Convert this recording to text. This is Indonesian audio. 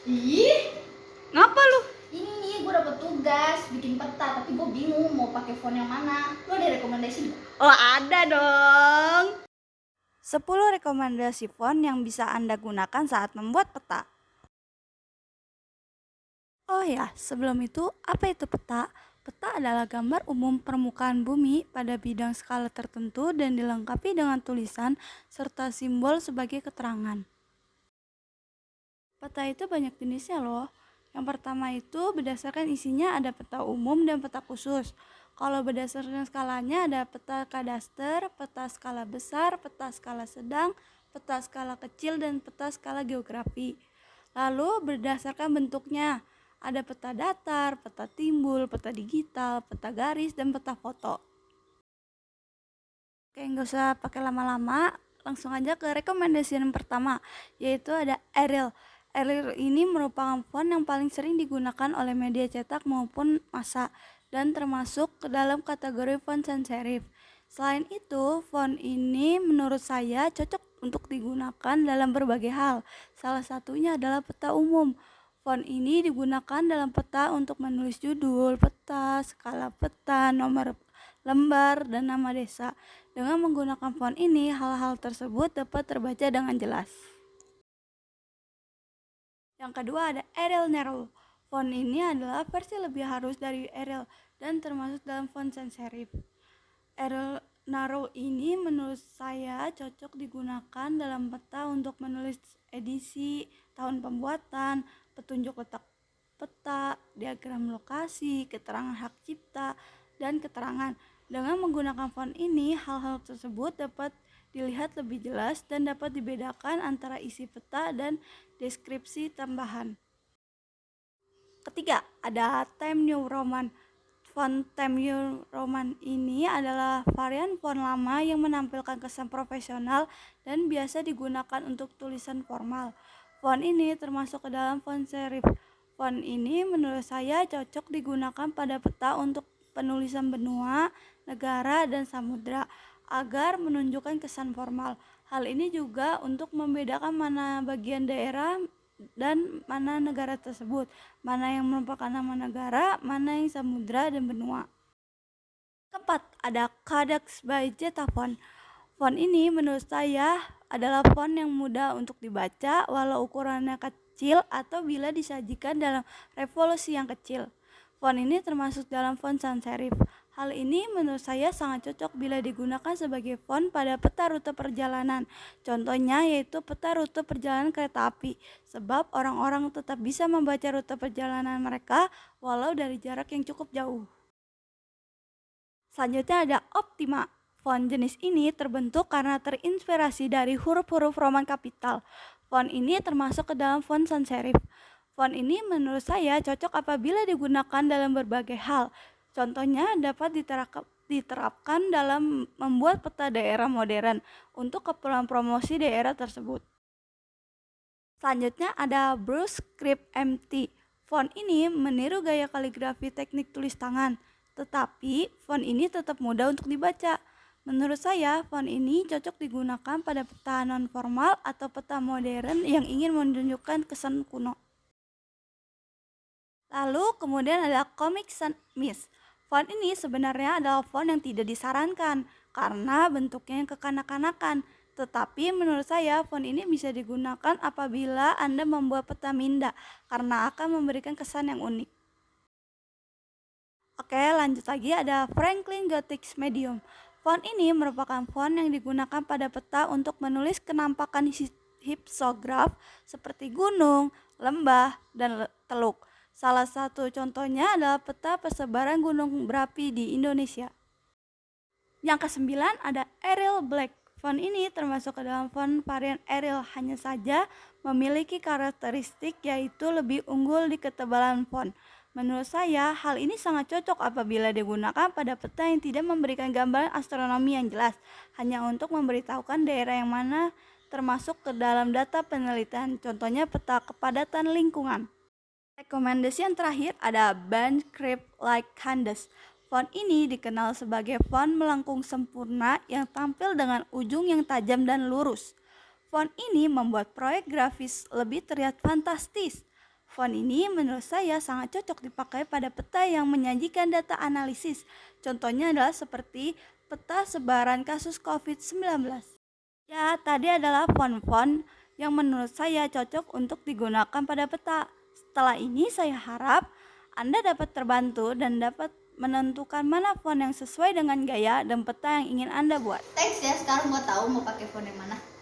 Ih, Ngapa lu? ini gue dapet tugas bikin peta, tapi gue bingung mau pakai font yang mana. Lo ada rekomendasi nggak? Oh, ada dong. 10 rekomendasi font yang bisa Anda gunakan saat membuat peta. Oh ya, sebelum itu, apa itu peta? Peta adalah gambar umum permukaan bumi pada bidang skala tertentu dan dilengkapi dengan tulisan serta simbol sebagai keterangan. Peta itu banyak jenisnya loh. Yang pertama itu berdasarkan isinya ada peta umum dan peta khusus. Kalau berdasarkan skalanya ada peta kadaster, peta skala besar, peta skala sedang, peta skala kecil, dan peta skala geografi. Lalu berdasarkan bentuknya ada peta datar, peta timbul, peta digital, peta garis, dan peta foto. Oke, nggak usah pakai lama-lama, langsung aja ke rekomendasi yang pertama, yaitu ada Arial. Arial ini merupakan font yang paling sering digunakan oleh media cetak maupun massa dan termasuk ke dalam kategori font sans serif. Selain itu, font ini menurut saya cocok untuk digunakan dalam berbagai hal. Salah satunya adalah peta umum. Font ini digunakan dalam peta untuk menulis judul peta, skala peta, nomor lembar, dan nama desa. Dengan menggunakan font ini, hal-hal tersebut dapat terbaca dengan jelas. Yang kedua ada Arial Narrow. Font ini adalah versi lebih halus dari Arial dan termasuk dalam font sans serif. Arial Narrow ini menurut saya cocok digunakan dalam peta untuk menulis edisi, tahun pembuatan, petunjuk letak peta, diagram lokasi, keterangan hak cipta, dan keterangan. Dengan menggunakan font ini, hal-hal tersebut dapat dilihat lebih jelas dan dapat dibedakan antara isi peta dan deskripsi tambahan. Ketiga, ada Times New Roman. Font Times New Roman ini adalah varian font lama yang menampilkan kesan profesional dan biasa digunakan untuk tulisan formal. Font ini termasuk ke dalam font serif. Font ini menurut saya cocok digunakan pada peta untuk penulisan benua, negara, dan samudra agar menunjukkan kesan formal. Hal ini juga untuk membedakan mana bagian daerah dan mana negara tersebut, mana yang merupakan nama negara, mana yang samudra dan benua. Keempat, ada Codex by Zeta Font. Font ini menurut saya adalah font yang mudah untuk dibaca walau ukurannya kecil atau bila disajikan dalam revolusi yang kecil. Font ini termasuk dalam font sans serif. Hal ini menurut saya sangat cocok bila digunakan sebagai font pada peta rute perjalanan. Contohnya yaitu peta rute perjalanan kereta api, sebab orang-orang tetap bisa membaca rute perjalanan mereka walau dari jarak yang cukup jauh. Selanjutnya ada Optima. Font jenis ini terbentuk karena terinspirasi dari huruf-huruf Roman kapital. Font ini termasuk ke dalam font sans serif. Font ini menurut saya cocok apabila digunakan dalam berbagai hal. Contohnya dapat diterapkan dalam membuat peta daerah modern untuk keperluan promosi daerah tersebut. Selanjutnya ada Brush Script MT. Font ini meniru gaya kaligrafi teknik tulis tangan, tetapi font ini tetap mudah untuk dibaca. Menurut saya, font ini cocok digunakan pada peta non-formal atau peta modern yang ingin menunjukkan kesan kuno. Lalu kemudian ada Comic Sans Mist. Font ini sebenarnya adalah font yang tidak disarankan karena bentuknya yang kekanak-kanakan. Tetapi menurut saya font ini bisa digunakan apabila Anda membuat peta minda karena akan memberikan kesan yang unik. Oke, lanjut lagi ada Franklin Gothic Medium. Font ini merupakan font yang digunakan pada peta untuk menulis kenampakan hipsograf seperti gunung, lembah, dan teluk. Salah satu contohnya adalah peta persebaran gunung berapi di Indonesia. Yang kesembilan ada Arial Black. Font ini termasuk ke dalam font varian Arial, hanya saja memiliki karakteristik yaitu lebih unggul di ketebalan font. Menurut saya, hal ini sangat cocok apabila digunakan pada peta yang tidak memberikan gambaran astronomi yang jelas, hanya untuk memberitahukan daerah yang mana termasuk ke dalam data penelitian, contohnya peta kepadatan lingkungan. Rekomendasi yang terakhir ada Bandscript Like Candace. Font ini dikenal sebagai font melengkung sempurna yang tampil dengan ujung yang tajam dan lurus. Font ini membuat proyek grafis lebih terlihat fantastis. Font ini menurut saya sangat cocok dipakai pada peta yang menyajikan data analisis. Contohnya adalah seperti peta sebaran kasus COVID-19. Ya, tadi adalah font-font yang menurut saya cocok untuk digunakan pada peta. Setelah ini saya harap Anda dapat terbantu dan dapat menentukan mana font yang sesuai dengan gaya dan peta yang ingin Anda buat. Thanks ya, sekarang gue tahu mau pakai font yang mana.